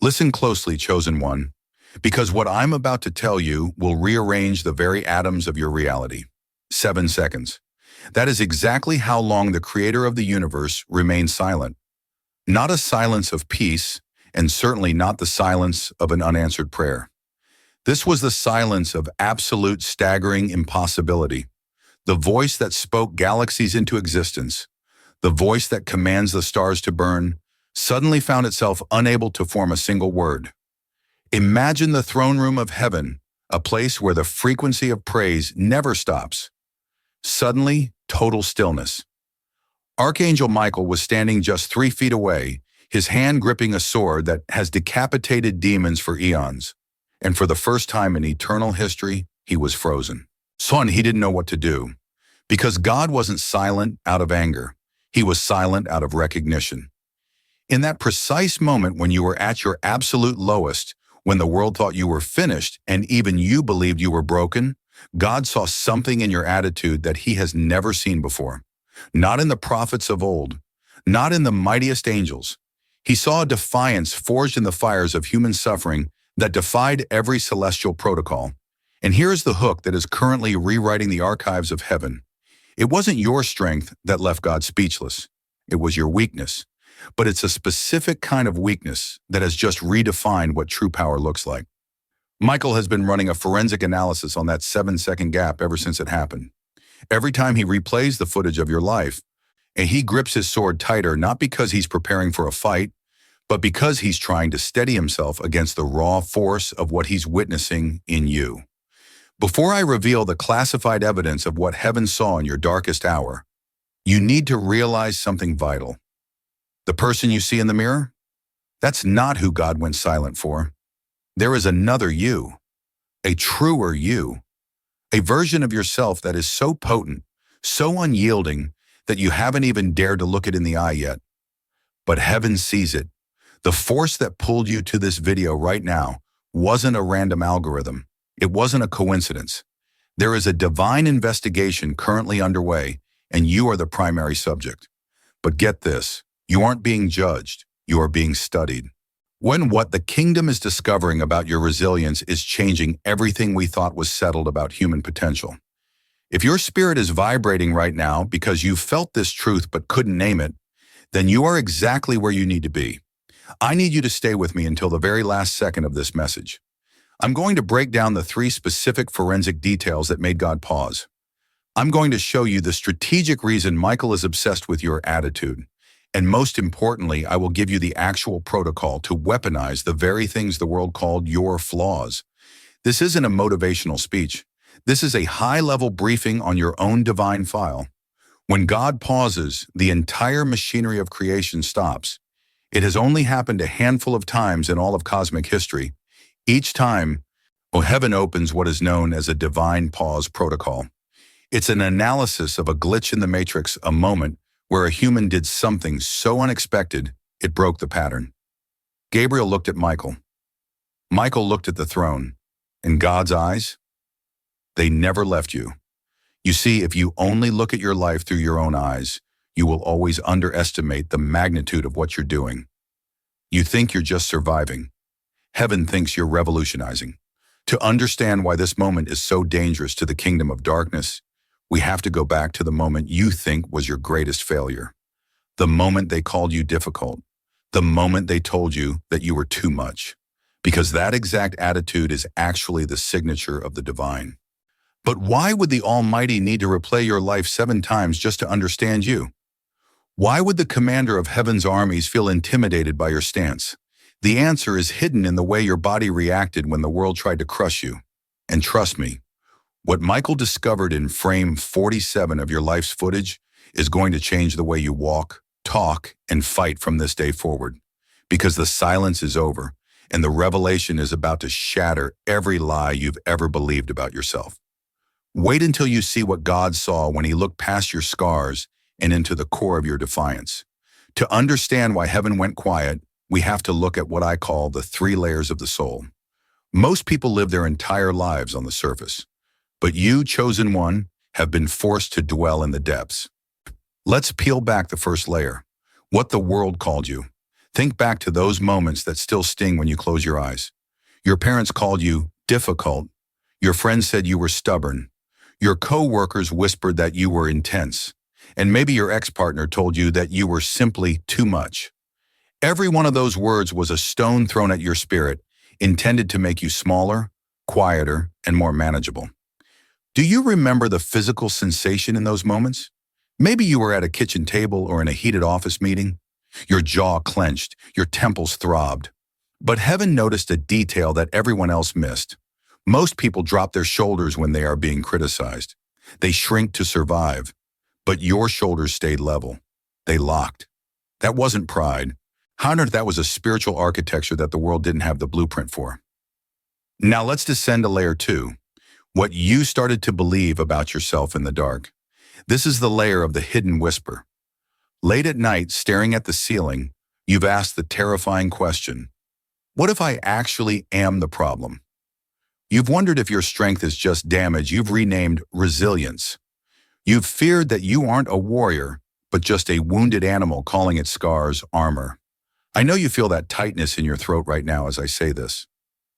Listen closely, chosen one, because what I'm about to tell you will rearrange the very atoms of your reality. 7 seconds. That is exactly how long the creator of the universe remained silent. Not a silence of peace, and certainly not the silence of an unanswered prayer. This was the silence of absolute staggering impossibility. The voice that spoke galaxies into existence, the voice that commands the stars to burn, suddenly found itself unable to form a single word. Imagine the throne room of heaven, a place where the frequency of praise never stops. Suddenly, total stillness. Archangel Michael was standing just 3 feet away, his hand gripping a sword that has decapitated demons for eons. And for the first time in eternal history, he was frozen. Son, he didn't know what to do. Because God wasn't silent out of anger. He was silent out of recognition. In that precise moment when you were at your absolute lowest, when the world thought you were finished and even you believed you were broken, God saw something in your attitude that he has never seen before. Not in the prophets of old, not in the mightiest angels. He saw a defiance forged in the fires of human suffering that defied every celestial protocol. And here is the hook that is currently rewriting the archives of heaven. It wasn't your strength that left God speechless. It was your weakness. But it's a specific kind of weakness that has just redefined what true power looks like. Michael has been running a forensic analysis on that 7-second gap ever since it happened. Every time he replays the footage of your life, and he grips his sword tighter not because he's preparing for a fight, but because he's trying to steady himself against the raw force of what he's witnessing in you. Before I reveal the classified evidence of what heaven saw in your darkest hour, you need to realize something vital. The person you see in the mirror? That's not who God went silent for. There is another you, a truer you, a version of yourself that is so potent, so unyielding, that you haven't even dared to look it in the eye yet. But heaven sees it. The force that pulled you to this video right now wasn't a random algorithm. It wasn't a coincidence. There is a divine investigation currently underway, and you are the primary subject. But get this. You aren't being judged, you are being studied. When what the kingdom is discovering about your resilience is changing everything we thought was settled about human potential. If your spirit is vibrating right now because you felt this truth but couldn't name it, then you are exactly where you need to be. I need you to stay with me until the very last second of this message. I'm going to break down the 3 specific forensic details that made God pause. I'm going to show you the strategic reason Michael is obsessed with your attitude. And most importantly, I will give you the actual protocol to weaponize the very things the world called your flaws. This isn't a motivational speech. This is a high-level briefing on your own divine file. When God pauses, the entire machinery of creation stops. It has only happened a handful of times in all of cosmic history. Each time, heaven opens what is known as a divine pause protocol. It's an analysis of a glitch in the matrix, a moment where a human did something so unexpected, it broke the pattern. Gabriel looked at Michael. Michael looked at the throne. In God's eyes, they never left you. You see, if you only look at your life through your own eyes, you will always underestimate the magnitude of what you're doing. You think you're just surviving. Heaven thinks you're revolutionizing. To understand why this moment is so dangerous to the kingdom of darkness, we have to go back to the moment you think was your greatest failure. The moment they called you difficult. The moment they told you that you were too much. Because that exact attitude is actually the signature of the divine. But why would the Almighty need to replay your life 7 times just to understand you? Why would the commander of heaven's armies feel intimidated by your stance? The answer is hidden in the way your body reacted when the world tried to crush you. And trust me, what Michael discovered in frame 47 of your life's footage is going to change the way you walk, talk, and fight from this day forward. Because the silence is over, and the revelation is about to shatter every lie you've ever believed about yourself. Wait until you see what God saw when he looked past your scars and into the core of your defiance. To understand why heaven went quiet, we have to look at what I call the 3 layers of the soul. Most people live their entire lives on the surface. But you, chosen one, have been forced to dwell in the depths. Let's peel back the first layer. What the world called you. Think back to those moments that still sting when you close your eyes. Your parents called you difficult. Your friends said you were stubborn. Your co-workers whispered that you were intense. And maybe your ex-partner told you that you were simply too much. Every one of those words was a stone thrown at your spirit, intended to make you smaller, quieter, and more manageable. Do you remember the physical sensation in those moments? Maybe you were at a kitchen table or in a heated office meeting. Your jaw clenched, your temples throbbed. But heaven noticed a detail that everyone else missed. Most people drop their shoulders when they are being criticized. They shrink to survive. But your shoulders stayed level. They locked. That wasn't pride. Honored, that was a spiritual architecture that the world didn't have the blueprint for. Now let's descend to layer 2. What you started to believe about yourself in the dark. This is the layer of the hidden whisper. Late at night, staring at the ceiling, you've asked the terrifying question, what if I actually am the problem? You've wondered if your strength is just damage you've renamed resilience. You've feared that you aren't a warrior, but just a wounded animal calling its scars armor. I know you feel that tightness in your throat right now as I say this.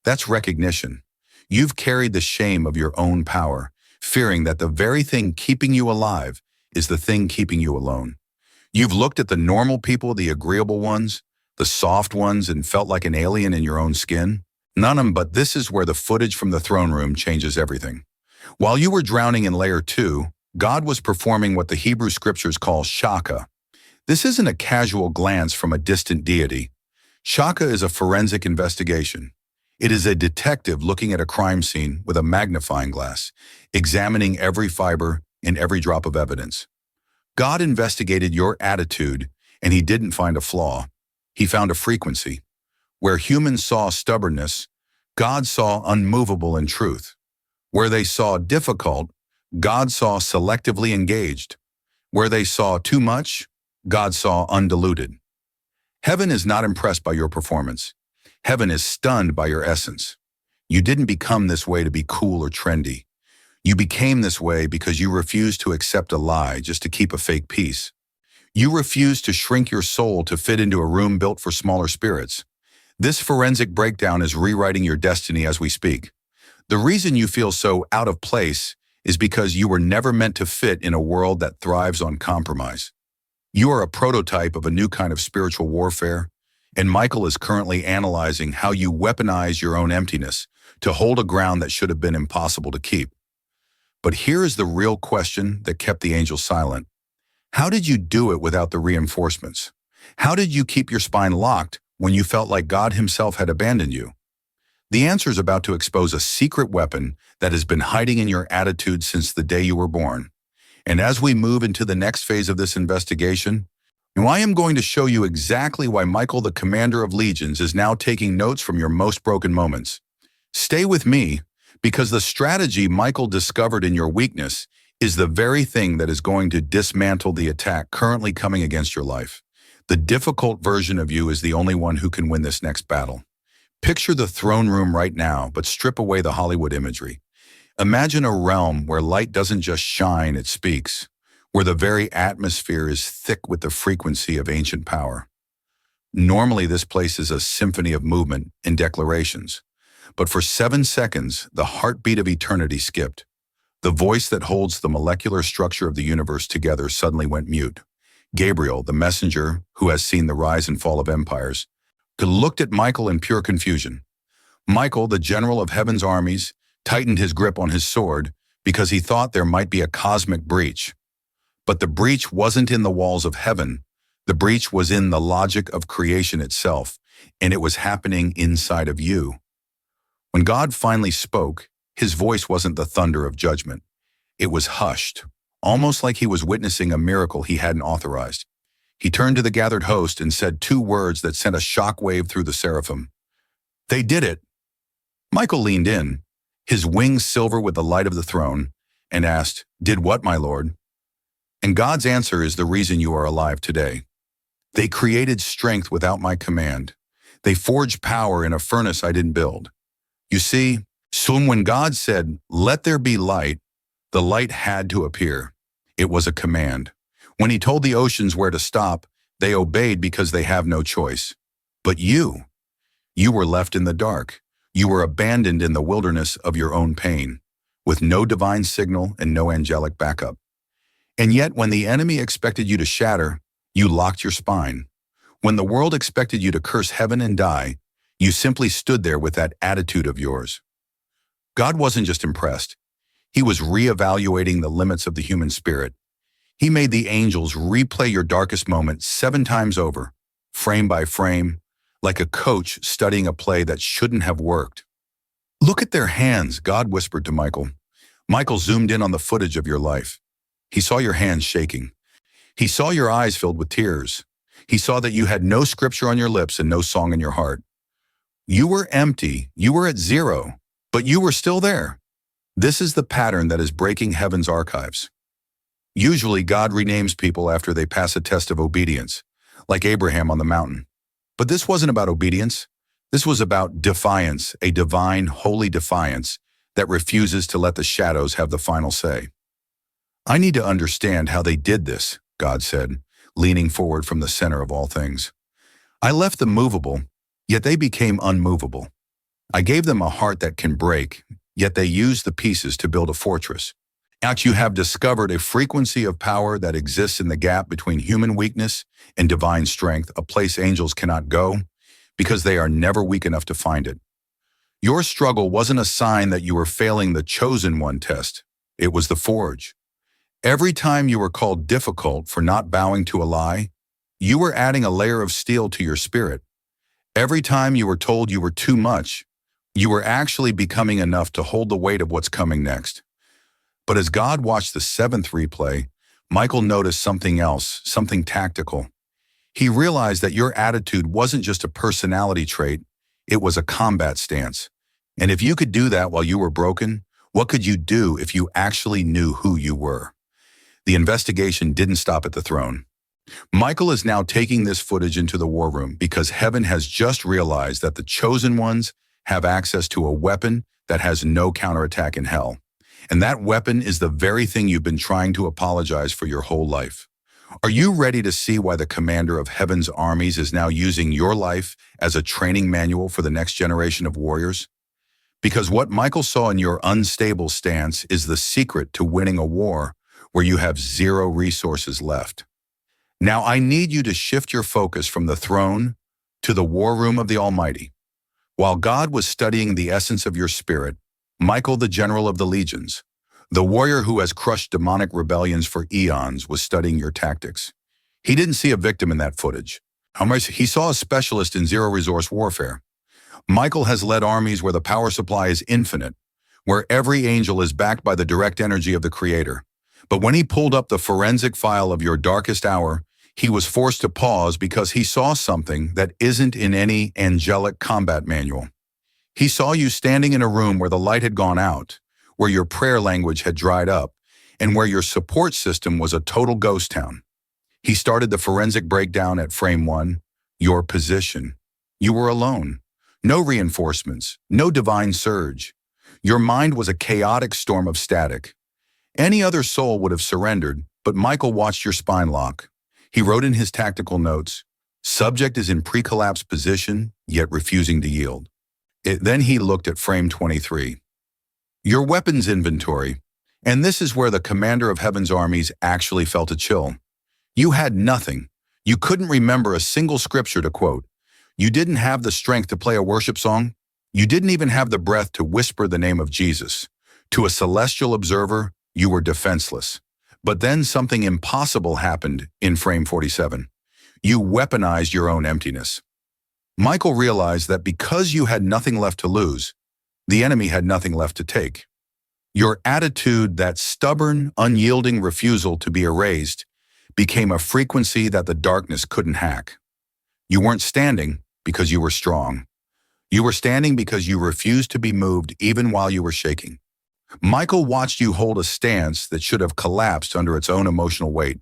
That's recognition. You've carried the shame of your own power, fearing that the very thing keeping you alive is the thing keeping you alone. You've looked at the normal people, the agreeable ones, the soft ones, and felt like an alien in your own skin. None of them, but this is where the footage from the throne room changes everything. While you were drowning in layer 2, God was performing what the Hebrew scriptures call shaka. This isn't a casual glance from a distant deity. Shaka is a forensic investigation. It is a detective looking at a crime scene with a magnifying glass, examining every fiber and every drop of evidence. God investigated your attitude, and he didn't find a flaw. He found a frequency. Where humans saw stubbornness, God saw unmovable in truth. Where they saw difficult, God saw selectively engaged. Where they saw too much, God saw undiluted. Heaven is not impressed by your performance. Heaven is stunned by your essence. You didn't become this way to be cool or trendy. You became this way because you refused to accept a lie just to keep a fake peace. You refused to shrink your soul to fit into a room built for smaller spirits. This forensic breakdown is rewriting your destiny as we speak. The reason you feel so out of place is because you were never meant to fit in a world that thrives on compromise. You are a prototype of a new kind of spiritual warfare, and Michael is currently analyzing how you weaponize your own emptiness to hold a ground that should have been impossible to keep. But here is the real question that kept the angel silent. How did you do it without the reinforcements? How did you keep your spine locked when you felt like God himself had abandoned you? The answer is about to expose a secret weapon that has been hiding in your attitude since the day you were born. And as we move into the next phase of this investigation, I am going to show you exactly why Michael, the commander of legions, is now taking notes from your most broken moments. Stay with me, because the strategy Michael discovered in your weakness is the very thing that is going to dismantle the attack currently coming against your life. The difficult version of you is the only one who can win this next battle. Picture the throne room right now, but strip away the Hollywood imagery. Imagine a realm where light doesn't just shine, it speaks, where the very atmosphere is thick with the frequency of ancient power. Normally, this place is a symphony of movement and declarations. But for 7 seconds, the heartbeat of eternity skipped. The voice that holds the molecular structure of the universe together suddenly went mute. Gabriel, the messenger who has seen the rise and fall of empires, looked at Michael in pure confusion. Michael, the general of heaven's armies, tightened his grip on his sword because he thought there might be a cosmic breach. But the breach wasn't in the walls of heaven. The breach was in the logic of creation itself, and it was happening inside of you. When God finally spoke, his voice wasn't the thunder of judgment. It was hushed, almost like he was witnessing a miracle he hadn't authorized. He turned to the gathered host and said 2 words that sent a shockwave through the seraphim. They did it. Michael leaned in, his wings silver with the light of the throne, and asked, "Did what, my lord?" And God's answer is the reason you are alive today. They created strength without my command. They forged power in a furnace I didn't build. You see, soon when God said, "Let there be light," the light had to appear. It was a command. When he told the oceans where to stop, they obeyed because they have no choice. But you were left in the dark. You were abandoned in the wilderness of your own pain, with no divine signal and no angelic backup. And yet, when the enemy expected you to shatter, you locked your spine. When the world expected you to curse heaven and die, you simply stood there with that attitude of yours. God wasn't just impressed. He was reevaluating the limits of the human spirit. He made the angels replay your darkest moment 7 times over, frame by frame, like a coach studying a play that shouldn't have worked. "Look at their hands," God whispered to Michael. Michael zoomed in on the footage of your life. He saw your hands shaking. He saw your eyes filled with tears. He saw that you had no scripture on your lips and no song in your heart. You were empty, you were at 0, but you were still there. This is the pattern that is breaking heaven's archives. Usually, God renames people after they pass a test of obedience, like Abraham on the mountain. But this wasn't about obedience. This was about defiance, a divine, holy defiance that refuses to let the shadows have the final say. "I need to understand how they did this," God said, leaning forward from the center of all things. "I left them movable, yet they became unmovable. I gave them a heart that can break, yet they used the pieces to build a fortress. Now you have discovered a frequency of power that exists in the gap between human weakness and divine strength, a place angels cannot go because they are never weak enough to find it. Your struggle wasn't a sign that you were failing the chosen one test. It was the forge. Every time you were called difficult for not bowing to a lie, you were adding a layer of steel to your spirit. Every time you were told you were too much, you were actually becoming enough to hold the weight of what's coming next. But as God watched the 7th replay, Michael noticed something else, something tactical. He realized that your attitude wasn't just a personality trait, it was a combat stance. And if you could do that while you were broken, what could you do if you actually knew who you were? The investigation didn't stop at the throne. Michael is now taking this footage into the war room because heaven has just realized that the chosen ones have access to a weapon that has no counterattack in hell. And that weapon is the very thing you've been trying to apologize for your whole life. Are you ready to see why the commander of heaven's armies is now using your life as a training manual for the next generation of warriors? Because what Michael saw in your unstable stance is the secret to winning a war where you have 0 resources left. Now I need you to shift your focus from the throne to the war room of the Almighty. While God was studying the essence of your spirit, Michael, the general of the legions, the warrior who has crushed demonic rebellions for eons, was studying your tactics. He didn't see a victim in that footage. He saw a specialist in zero-resource warfare. Michael has led armies where the power supply is infinite, where every angel is backed by the direct energy of the Creator. But when he pulled up the forensic file of your darkest hour, he was forced to pause because he saw something that isn't in any angelic combat manual. He saw you standing in a room where the light had gone out, where your prayer language had dried up, and where your support system was a total ghost town. He started the forensic breakdown at frame 1, your position. You were alone. No reinforcements, no divine surge. Your mind was a chaotic storm of static. Any other soul would have surrendered, but Michael watched your spine lock. He wrote in his tactical notes, "Subject is in pre-collapse position, yet refusing to yield." Then he looked at frame 23. Your weapons inventory, and this is where the commander of heaven's armies actually felt a chill. You had nothing. You couldn't remember a single scripture to quote. You didn't have the strength to play a worship song. You didn't even have the breath to whisper the name of Jesus. To a celestial observer, you were defenseless. But then something impossible happened in frame 47. You weaponized your own emptiness. Michael realized that because you had nothing left to lose, the enemy had nothing left to take. Your attitude, that stubborn, unyielding refusal to be erased, became a frequency that the darkness couldn't hack. You weren't standing because you were strong. You were standing because you refused to be moved even while you were shaking. Michael watched you hold a stance that should have collapsed under its own emotional weight,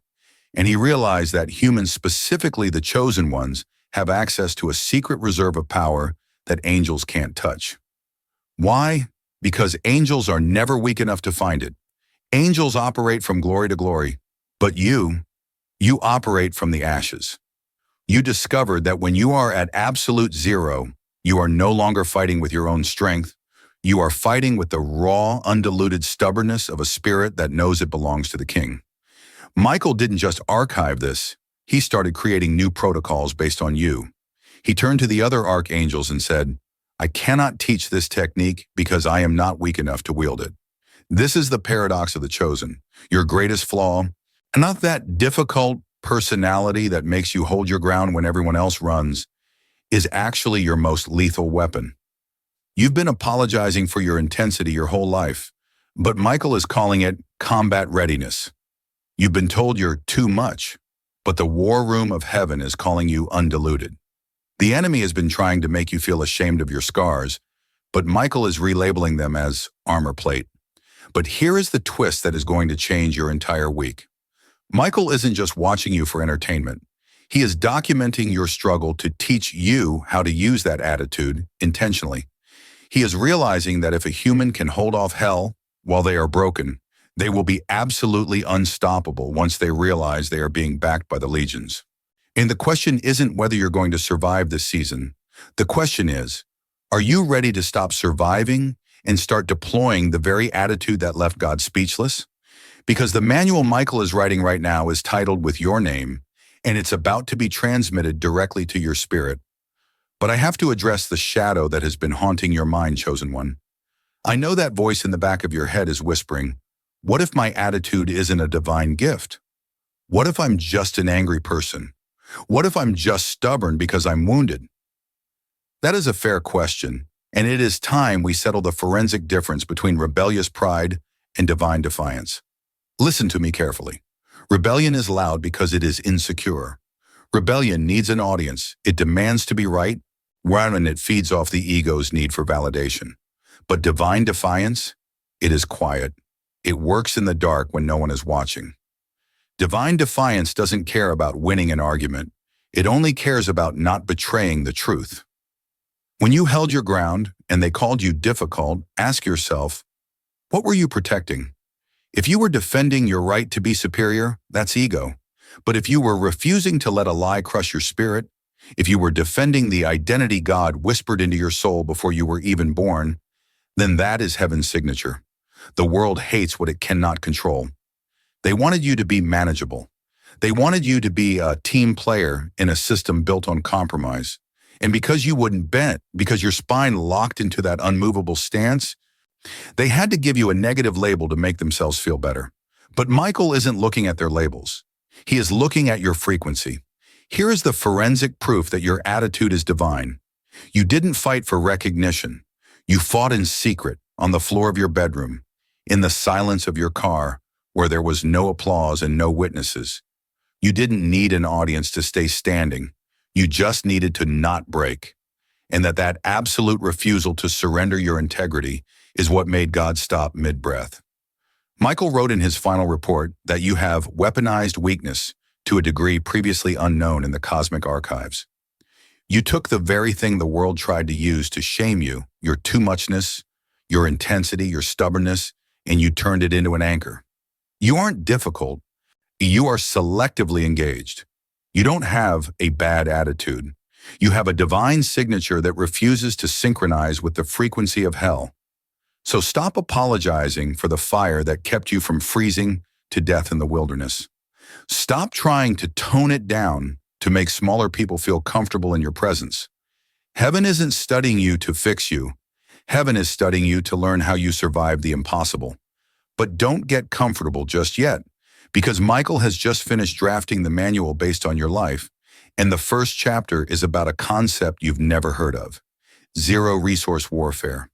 and he realized that humans, specifically the chosen ones, have access to a secret reserve of power that angels can't touch. Why? Because angels are never weak enough to find it. Angels operate from glory to glory, but you operate from the ashes. You discovered that when you are at absolute zero, you are no longer fighting with your own strength. You are fighting with the raw, undiluted stubbornness of a spirit that knows it belongs to the king. Michael didn't just archive this. He started creating new protocols based on you. He turned to the other archangels and said, I cannot teach this technique because I am not weak enough to wield it. This is the paradox of the chosen. Your greatest flaw, not that difficult personality that makes you hold your ground when everyone else runs, is actually your most lethal weapon. You've been apologizing for your intensity your whole life, but Michael is calling it combat readiness. You've been told you're too much, but the war room of heaven is calling you undiluted. The enemy has been trying to make you feel ashamed of your scars, but Michael is relabeling them as armor plate. But here is the twist that is going to change your entire week. Michael isn't just watching you for entertainment. He is documenting your struggle to teach you how to use that attitude intentionally. He is realizing that if a human can hold off hell while they are broken, they will be absolutely unstoppable once they realize they are being backed by the legions. And the question isn't whether you're going to survive this season. The question is, are you ready to stop surviving and start deploying the very attitude that left God speechless? Because the manual Michael is writing right now is titled with your name, and it's about to be transmitted directly to your spirit. But I have to address the shadow that has been haunting your mind, chosen one. I know that voice in the back of your head is whispering, what if my attitude isn't a divine gift? What if I'm just an angry person? What if I'm just stubborn because I'm wounded? That is a fair question, and it is time we settle the forensic difference between rebellious pride and divine defiance. Listen to me carefully. Rebellion is loud because it is insecure. Rebellion needs an audience. It demands to be right, and it feeds off the ego's need for validation. But divine defiance, it is quiet. It works in the dark when no one is watching. Divine defiance doesn't care about winning an argument. It only cares about not betraying the truth. When you held your ground and they called you difficult, ask yourself, what were you protecting? If you were defending your right to be superior, that's ego. But if you were refusing to let a lie crush your spirit, if you were defending the identity God whispered into your soul before you were even born, then that is heaven's signature. The world hates what it cannot control. They wanted you to be manageable. They wanted you to be a team player in a system built on compromise. And because you wouldn't bend, because your spine locked into that unmovable stance, they had to give you a negative label to make themselves feel better. But Michael isn't looking at their labels. He is looking at your frequency. Here is the forensic proof that your attitude is divine. You didn't fight for recognition. You fought in secret, on the floor of your bedroom, in the silence of your car, where there was no applause and no witnesses. You didn't need an audience to stay standing. You just needed to not break. And that absolute refusal to surrender your integrity is what made God stop mid-breath. Michael wrote in his final report that you have weaponized weakness to a degree previously unknown in the cosmic archives. You took the very thing the world tried to use to shame you, your too muchness, your intensity, your stubbornness, and you turned it into an anchor. You aren't difficult. You are selectively engaged. You don't have a bad attitude. You have a divine signature that refuses to synchronize with the frequency of hell. So stop apologizing for the fire that kept you from freezing to death in the wilderness. Stop trying to tone it down to make smaller people feel comfortable in your presence. Heaven isn't studying you to fix you. Heaven is studying you to learn how you survive the impossible. But don't get comfortable just yet, because Michael has just finished drafting the manual based on your life, and the first chapter is about a concept you've never heard of: zero-resource warfare.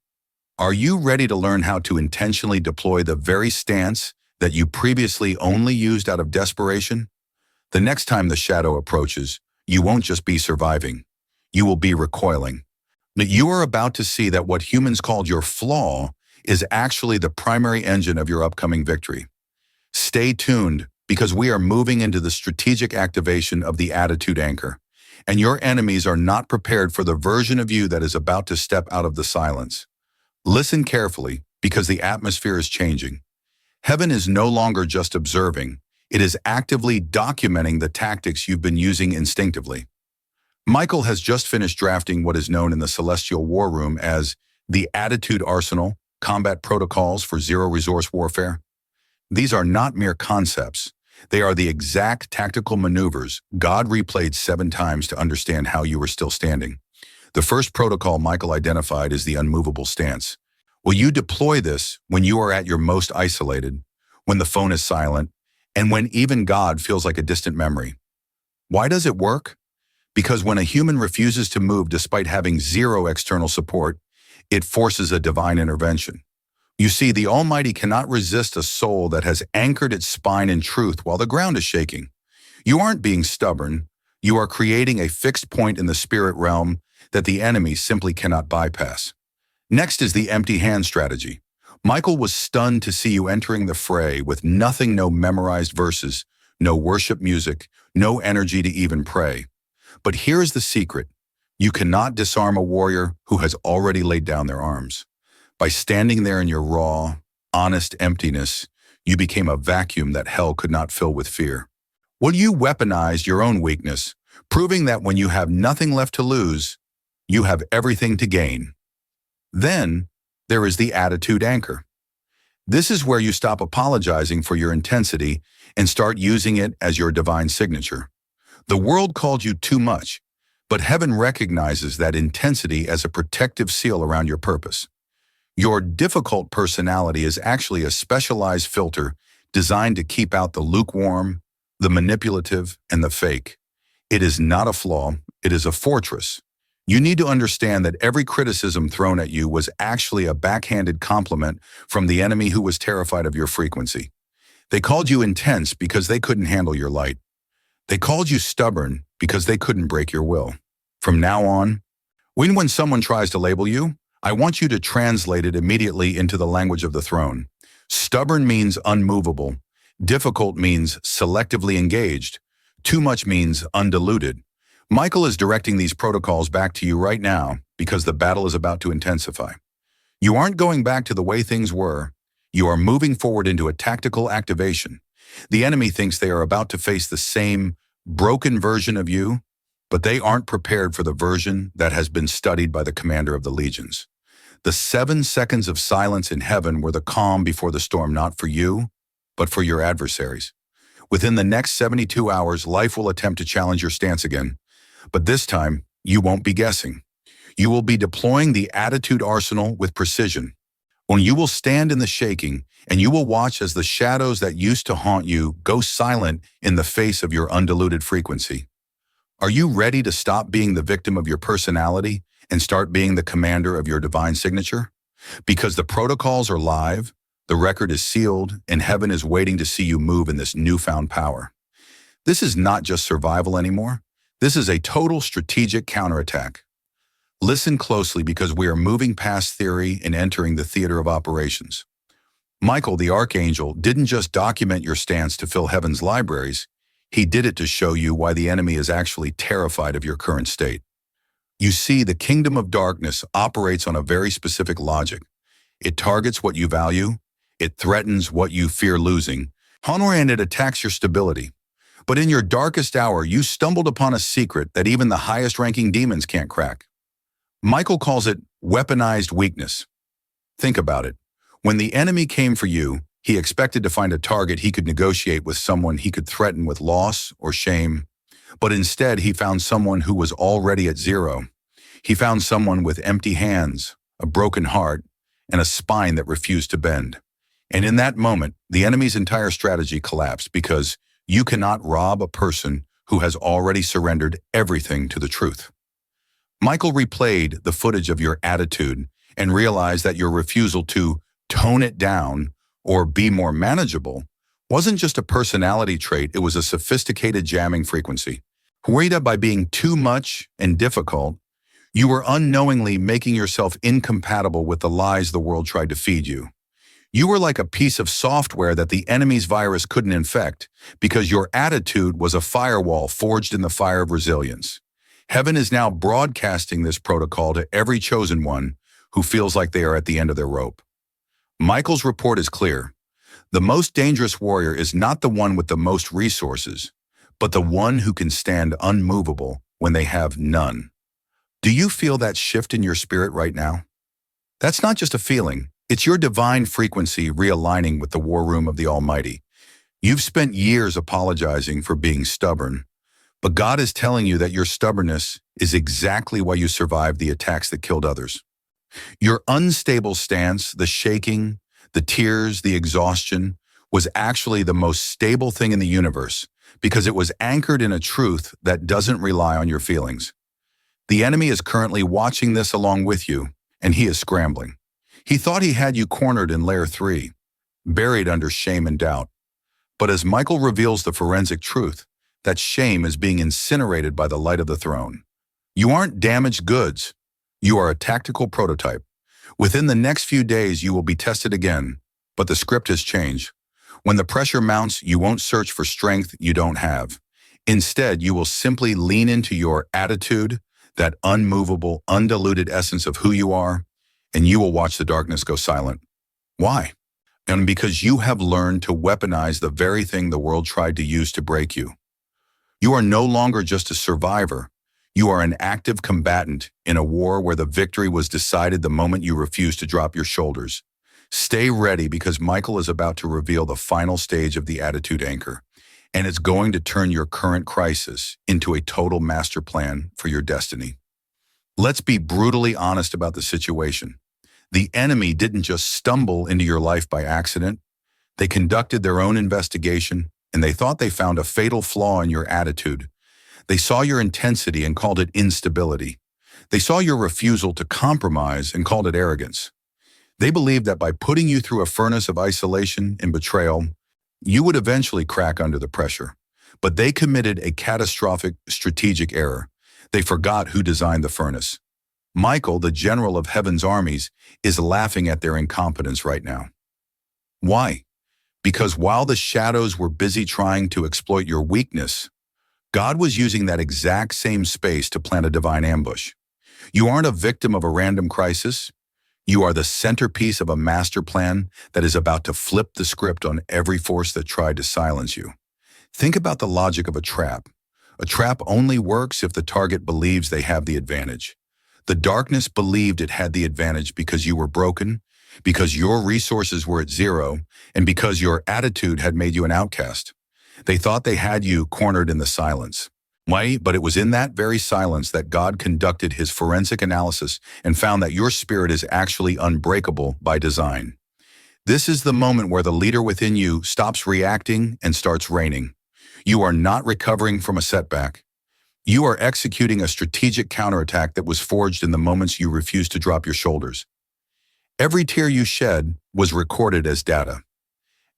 Are you ready to learn how to intentionally deploy the very stance that you previously only used out of desperation? The next time the shadow approaches, you won't just be surviving. You will be recoiling. You are about to see that what humans called your flaw is actually the primary engine of your upcoming victory. Stay tuned, because we are moving into the strategic activation of the attitude anchor, and your enemies are not prepared for the version of you that is about to step out of the silence. Listen carefully, because the atmosphere is changing. Heaven is no longer just observing. It is actively documenting the tactics you've been using instinctively. Michael has just finished drafting what is known in the Celestial War Room as the Attitude Arsenal, Combat Protocols for Zero-Resource Warfare. These are not mere concepts. They are the exact tactical maneuvers God replayed 7 times to understand how you were still standing. The first protocol Michael identified is the unmovable stance. Will you deploy this when you are at your most isolated, when the phone is silent, and when even God feels like a distant memory? Why does it work? Because when a human refuses to move despite having zero external support, it forces a divine intervention. You see, the Almighty cannot resist a soul that has anchored its spine in truth while the ground is shaking. You aren't being stubborn. You are creating a fixed point in the spirit realm that the enemy simply cannot bypass. Next is the empty hand strategy. Michael was stunned to see you entering the fray with nothing, no memorized verses, no worship music, no energy to even pray. But here is the secret. You cannot disarm a warrior who has already laid down their arms. By standing there in your raw, honest emptiness, you became a vacuum that hell could not fill with fear. Well, you weaponized your own weakness, proving that when you have nothing left to lose, you have everything to gain. Then, there is the attitude anchor. This is where you stop apologizing for your intensity and start using it as your divine signature. The world called you too much, but heaven recognizes that intensity as a protective seal around your purpose. Your difficult personality is actually a specialized filter designed to keep out the lukewarm, the manipulative, and the fake. It is not a flaw, it is a fortress. You need to understand that every criticism thrown at you was actually a backhanded compliment from the enemy who was terrified of your frequency. They called you intense because they couldn't handle your light. They called you stubborn because they couldn't break your will. From now on, when someone tries to label you, I want you to translate it immediately into the language of the throne. Stubborn means unmovable. Difficult means selectively engaged. Too much means undiluted. Michael is directing these protocols back to you right now because the battle is about to intensify. You aren't going back to the way things were. You are moving forward into a tactical activation. The enemy thinks they are about to face the same broken version of you, but they aren't prepared for the version that has been studied by the commander of the legions. The 7 seconds of silence in heaven were the calm before the storm, not for you, but for your adversaries. Within the next 72 hours, life will attempt to challenge your stance again, but this time, you won't be guessing. You will be deploying the attitude arsenal with precision. When you will stand in the shaking, and you will watch as the shadows that used to haunt you go silent in the face of your undiluted frequency. Are you ready to stop being the victim of your personality and start being the commander of your divine signature? Because the protocols are live, the record is sealed, and heaven is waiting to see you move in this newfound power. This is not just survival anymore. This is a total strategic counterattack. Listen closely because we are moving past theory and entering the theater of operations. Michael, the Archangel, didn't just document your stance to fill heaven's libraries. He did it to show you why the enemy is actually terrified of your current state. You see, the kingdom of darkness operates on a very specific logic. It targets what you value, it threatens what you fear losing, and it attacks your stability. But in your darkest hour, you stumbled upon a secret that even the highest-ranking demons can't crack. Michael calls it weaponized weakness. Think about it. When the enemy came for you, he expected to find a target he could negotiate with, someone he could threaten with loss or shame. But instead, he found someone who was already at zero. He found someone with empty hands, a broken heart, and a spine that refused to bend. And in that moment, the enemy's entire strategy collapsed because you cannot rob a person who has already surrendered everything to the truth. Michael replayed the footage of your attitude and realized that your refusal to tone it down or be more manageable wasn't just a personality trait, it was a sophisticated jamming frequency. Worried by being too much and difficult, you were unknowingly making yourself incompatible with the lies the world tried to feed you. You were like a piece of software that the enemy's virus couldn't infect because your attitude was a firewall forged in the fire of resilience. Heaven is now broadcasting this protocol to every chosen one who feels like they are at the end of their rope. Michael's report is clear. The most dangerous warrior is not the one with the most resources, but the one who can stand unmovable when they have none. Do you feel that shift in your spirit right now? That's not just a feeling. It's your divine frequency realigning with the war room of the Almighty. You've spent years apologizing for being stubborn, but God is telling you that your stubbornness is exactly why you survived the attacks that killed others. Your unstable stance, the shaking, the tears, the exhaustion, was actually the most stable thing in the universe because it was anchored in a truth that doesn't rely on your feelings. The enemy is currently watching this along with you, and he is scrambling. He thought he had you cornered in layer 3, buried under shame and doubt. But as Michael reveals the forensic truth, that shame is being incinerated by the light of the throne. You aren't damaged goods. You are a tactical prototype. Within the next few days, you will be tested again, but the script has changed. When the pressure mounts, you won't search for strength you don't have. Instead, you will simply lean into your attitude, that unmovable, undiluted essence of who you are, and you will watch the darkness go silent. Why? And because you have learned to weaponize the very thing the world tried to use to break you. You are no longer just a survivor. You are an active combatant in a war where the victory was decided the moment you refused to drop your shoulders. Stay ready because Michael is about to reveal the final stage of the attitude anchor, and it's going to turn your current crisis into a total master plan for your destiny. Let's be brutally honest about the situation. The enemy didn't just stumble into your life by accident. They conducted their own investigation, and they thought they found a fatal flaw in your attitude. They saw your intensity and called it instability. They saw your refusal to compromise and called it arrogance. They believed that by putting you through a furnace of isolation and betrayal, you would eventually crack under the pressure. But they committed a catastrophic strategic error. They forgot who designed the furnace. Michael, the general of heaven's armies, is laughing at their incompetence right now. Why? Because while the shadows were busy trying to exploit your weakness, God was using that exact same space to plant a divine ambush. You aren't a victim of a random crisis. You are the centerpiece of a master plan that is about to flip the script on every force that tried to silence you. Think about the logic of a trap. A trap only works if the target believes they have the advantage. The darkness believed it had the advantage because you were broken, because your resources were at zero, and because your attitude had made you an outcast. They thought they had you cornered in the silence. Why? But it was in that very silence that God conducted his forensic analysis and found that your spirit is actually unbreakable by design. This is the moment where the leader within you stops reacting and starts reigning. You are not recovering from a setback. You are executing a strategic counterattack that was forged in the moments you refused to drop your shoulders. Every tear you shed was recorded as data.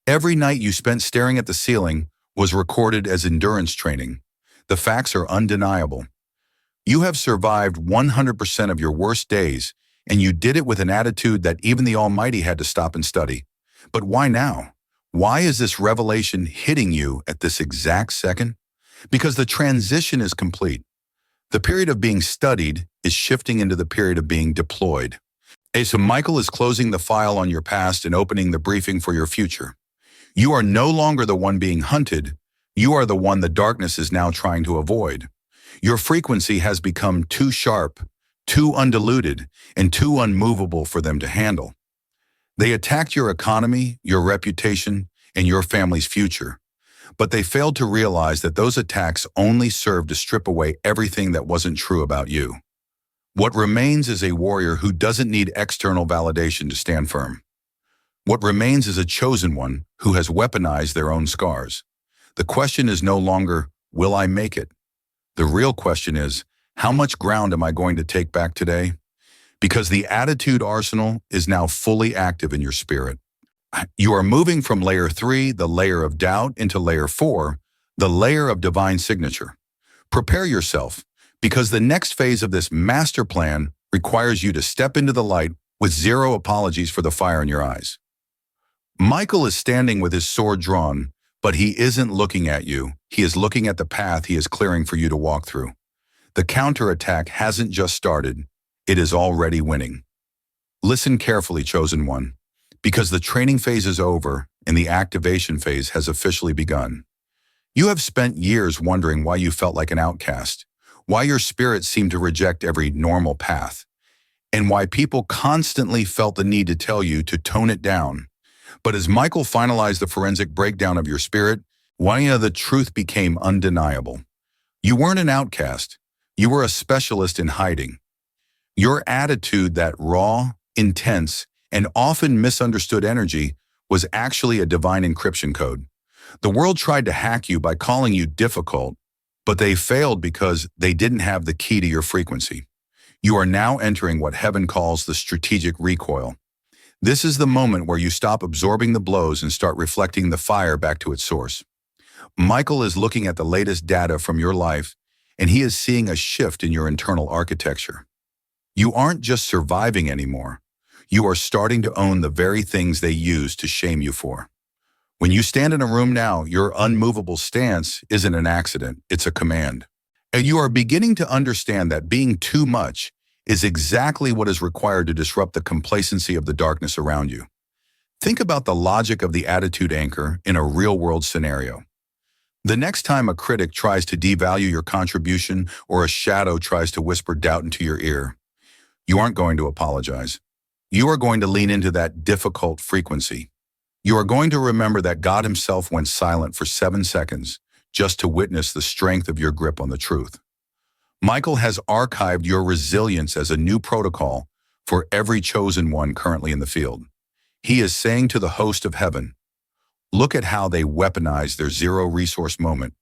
Every night you spent staring at the ceiling was recorded as endurance training. The facts are undeniable. You have survived 100% of your worst days, and you did it with an attitude that even the Almighty had to stop and study. But why now? Why is this revelation hitting you at this exact second? Because the transition is complete. The period of being studied is shifting into the period of being deployed. So Michael is closing the file on your past and opening the briefing for your future. You are no longer the one being hunted. You are the one the darkness is now trying to avoid. Your frequency has become too sharp, too undiluted, and too unmovable for them to handle. They attacked your economy, your reputation, and your family's future. But they failed to realize that those attacks only served to strip away everything that wasn't true about you. What remains is a warrior who doesn't need external validation to stand firm. What remains is a chosen one who has weaponized their own scars. The question is no longer, will I make it? The real question is, how much ground am I going to take back today? Because the attitude arsenal is now fully active in your spirit. You are moving from layer 3, the layer of doubt, into layer 4, the layer of divine signature. Prepare yourself, because the next phase of this master plan requires you to step into the light with zero apologies for the fire in your eyes. Michael is standing with his sword drawn, but he isn't looking at you. He is looking at the path he is clearing for you to walk through. The counterattack hasn't just started. It is already winning. Listen carefully, chosen one, because the training phase is over and the activation phase has officially begun. You have spent years wondering why you felt like an outcast, why your spirit seemed to reject every normal path, and why people constantly felt the need to tell you to tone it down. But as Michael finalized the forensic breakdown of your spirit, the truth became undeniable. You weren't an outcast. You were a specialist in hiding. Your attitude, that raw, intense, and often misunderstood energy, was actually a divine encryption code. The world tried to hack you by calling you difficult, but they failed because they didn't have the key to your frequency. You are now entering what heaven calls the strategic recoil. This is the moment where you stop absorbing the blows and start reflecting the fire back to its source. Michael is looking at the latest data from your life, and he is seeing a shift in your internal architecture. You aren't just surviving anymore. You are starting to own the very things they use to shame you for. When you stand in a room now, your unmovable stance isn't an accident, it's a command. And you are beginning to understand that being too much is exactly what is required to disrupt the complacency of the darkness around you. Think about the logic of the attitude anchor in a real-world scenario. The next time a critic tries to devalue your contribution or a shadow tries to whisper doubt into your ear, you aren't going to apologize. You are going to lean into that difficult frequency. You are going to remember that God himself went silent for 7 seconds just to witness the strength of your grip on the truth. Michael has archived your resilience as a new protocol for every chosen one currently in the field. He is saying to the host of heaven, look at how they weaponized their zero-resource moment.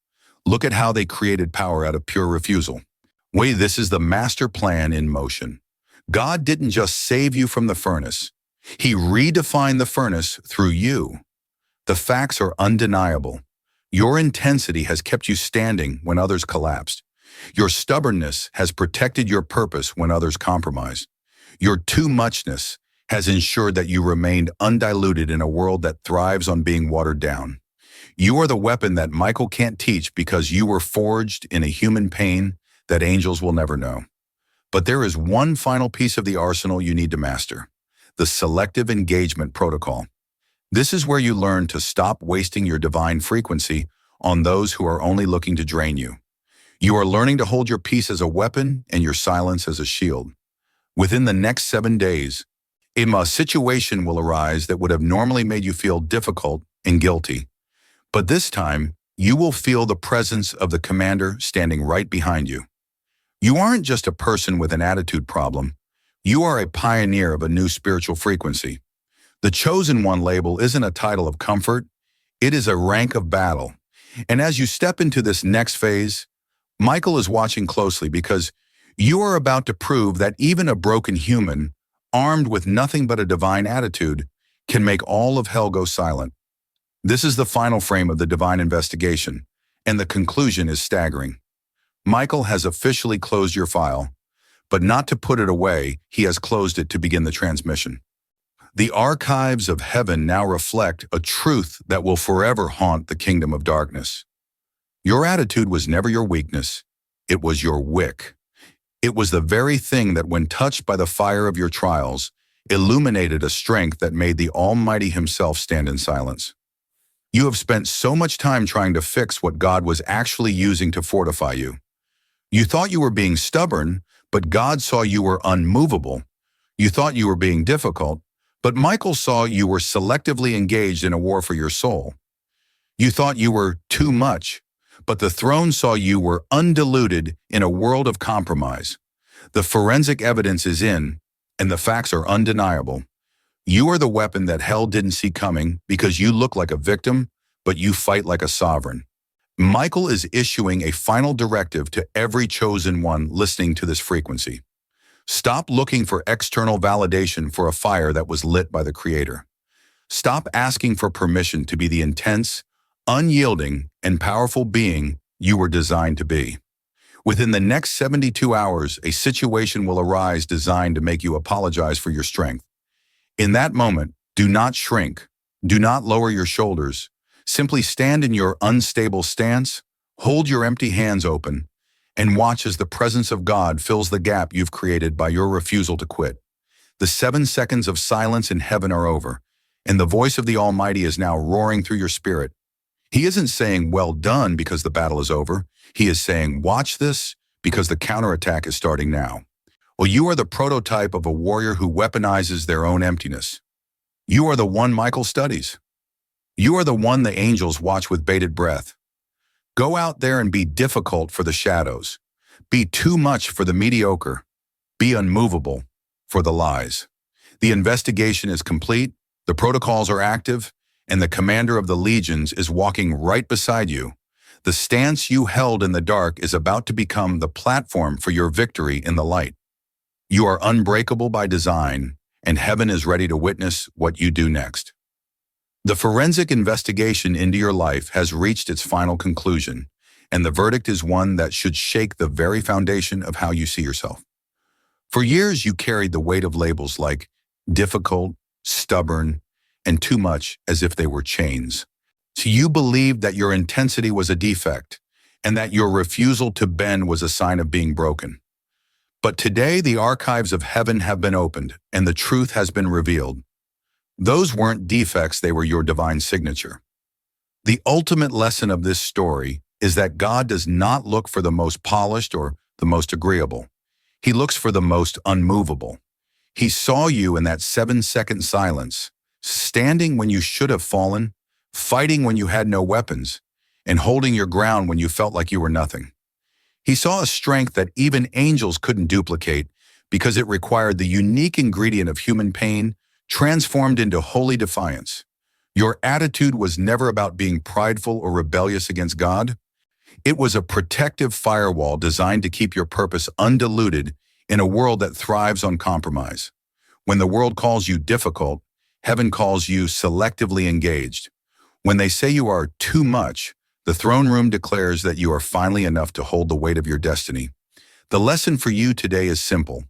Look at how they created power out of pure refusal. This is the master plan in motion. God didn't just save you from the furnace. He redefined the furnace through you. The facts are undeniable. Your intensity has kept you standing when others collapsed. Your stubbornness has protected your purpose when others compromised. Your too-muchness has ensured that you remained undiluted in a world that thrives on being watered down. You are the weapon that Michael can't teach because you were forged in a human pain that angels will never know. But there is one final piece of the arsenal you need to master: the selective engagement protocol. This is where you learn to stop wasting your divine frequency on those who are only looking to drain you. You are learning to hold your peace as a weapon and your silence as a shield. Within the next 7 days, a situation will arise that would have normally made you feel difficult and guilty. But this time, you will feel the presence of the commander standing right behind you. You aren't just a person with an attitude problem. You are a pioneer of a new spiritual frequency. The chosen one label isn't a title of comfort. It is a rank of battle. And as you step into this next phase, Michael is watching closely because you are about to prove that even a broken human, armed with nothing but a divine attitude, can make all of hell go silent. This is the final frame of the divine investigation, and the conclusion is staggering. Michael has officially closed your file, but not to put it away, he has closed it to begin the transmission. The archives of heaven now reflect a truth that will forever haunt the kingdom of darkness. Your attitude was never your weakness, it was your wick. It was the very thing that, when touched by the fire of your trials, illuminated a strength that made the Almighty himself stand in silence. You have spent so much time trying to fix what God was actually using to fortify you. You thought you were being stubborn, but God saw you were unmovable. You thought you were being difficult, but Michael saw you were selectively engaged in a war for your soul. You thought you were too much, but the throne saw you were undiluted in a world of compromise. The forensic evidence is in, and the facts are undeniable. You are the weapon that hell didn't see coming because you look like a victim, but you fight like a sovereign. Michael is issuing a final directive to every chosen one listening to this frequency. Stop looking for external validation for a fire that was lit by the Creator. Stop asking for permission to be the intense, unyielding, and powerful being you were designed to be. Within the next 72 hours, a situation will arise designed to make you apologize for your strength. In that moment, do not shrink. Do not lower your shoulders. Simply stand in your unstable stance, hold your empty hands open, and watch as the presence of God fills the gap you've created by your refusal to quit. The 7 seconds of silence in heaven are over, and the voice of the Almighty is now roaring through your spirit. He isn't saying, "Well done," because the battle is over. He is saying, "Watch this, because the counterattack is starting now. Well, you are the prototype of a warrior who weaponizes their own emptiness. You are the one Michael studies. You are the one the angels watch with bated breath. Go out there and be difficult for the shadows. Be too much for the mediocre. Be unmovable for the lies. The investigation is complete, the protocols are active, and the commander of the legions is walking right beside you. The stance you held in the dark is about to become the platform for your victory in the light. You are unbreakable by design, and heaven is ready to witness what you do next. The forensic investigation into your life has reached its final conclusion, and the verdict is one that should shake the very foundation of how you see yourself. For years, you carried the weight of labels like difficult, stubborn, and too much as if they were chains. So you believed that your intensity was a defect, and that your refusal to bend was a sign of being broken. But today, the archives of heaven have been opened, and the truth has been revealed. Those weren't defects, they were your divine signature. The ultimate lesson of this story is that God does not look for the most polished or the most agreeable. He looks for the most unmovable. He saw you in that 7-second silence, standing when you should have fallen, fighting when you had no weapons, and holding your ground when you felt like you were nothing. He saw a strength that even angels couldn't duplicate because it required the unique ingredient of human pain transformed into holy defiance. Your attitude was never about being prideful or rebellious against God. It was a protective firewall designed to keep your purpose undiluted in a world that thrives on compromise. When the world calls you difficult, heaven calls you selectively engaged. When they say you are too much, the throne room declares that you are finally enough to hold the weight of your destiny. The lesson for you today is simple.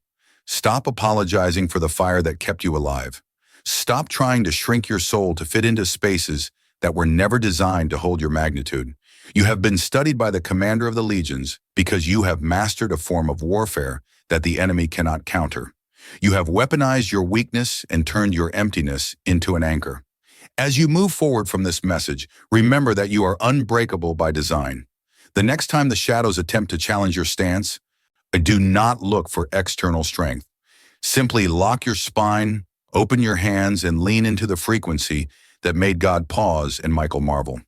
Stop apologizing for the fire that kept you alive. Stop trying to shrink your soul to fit into spaces that were never designed to hold your magnitude. You have been studied by the commander of the legions because you have mastered a form of warfare that the enemy cannot counter. You have weaponized your weakness and turned your emptiness into an anchor. As you move forward from this message, remember that you are unbreakable by design. The next time the shadows attempt to challenge your stance, do not look for external strength. Simply lock your spine, open your hands, and lean into the frequency that made God pause and Michael marvel.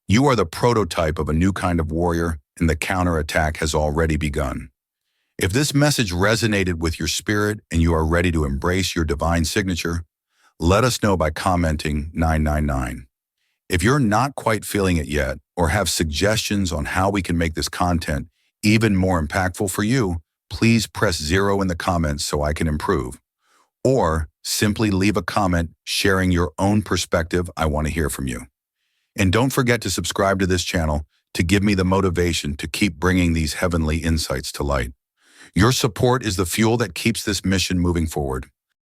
You are the prototype of a new kind of warrior, and the counterattack has already begun. If this message resonated with your spirit and you are ready to embrace your divine signature, let us know by commenting 999. If you're not quite feeling it yet or have suggestions on how we can make this content even more impactful for you, please press 0 in the comments so I can improve. Or simply leave a comment sharing your own perspective. I want to hear from you. And don't forget to subscribe to this channel to give me the motivation to keep bringing these heavenly insights to light. Your support is the fuel that keeps this mission moving forward.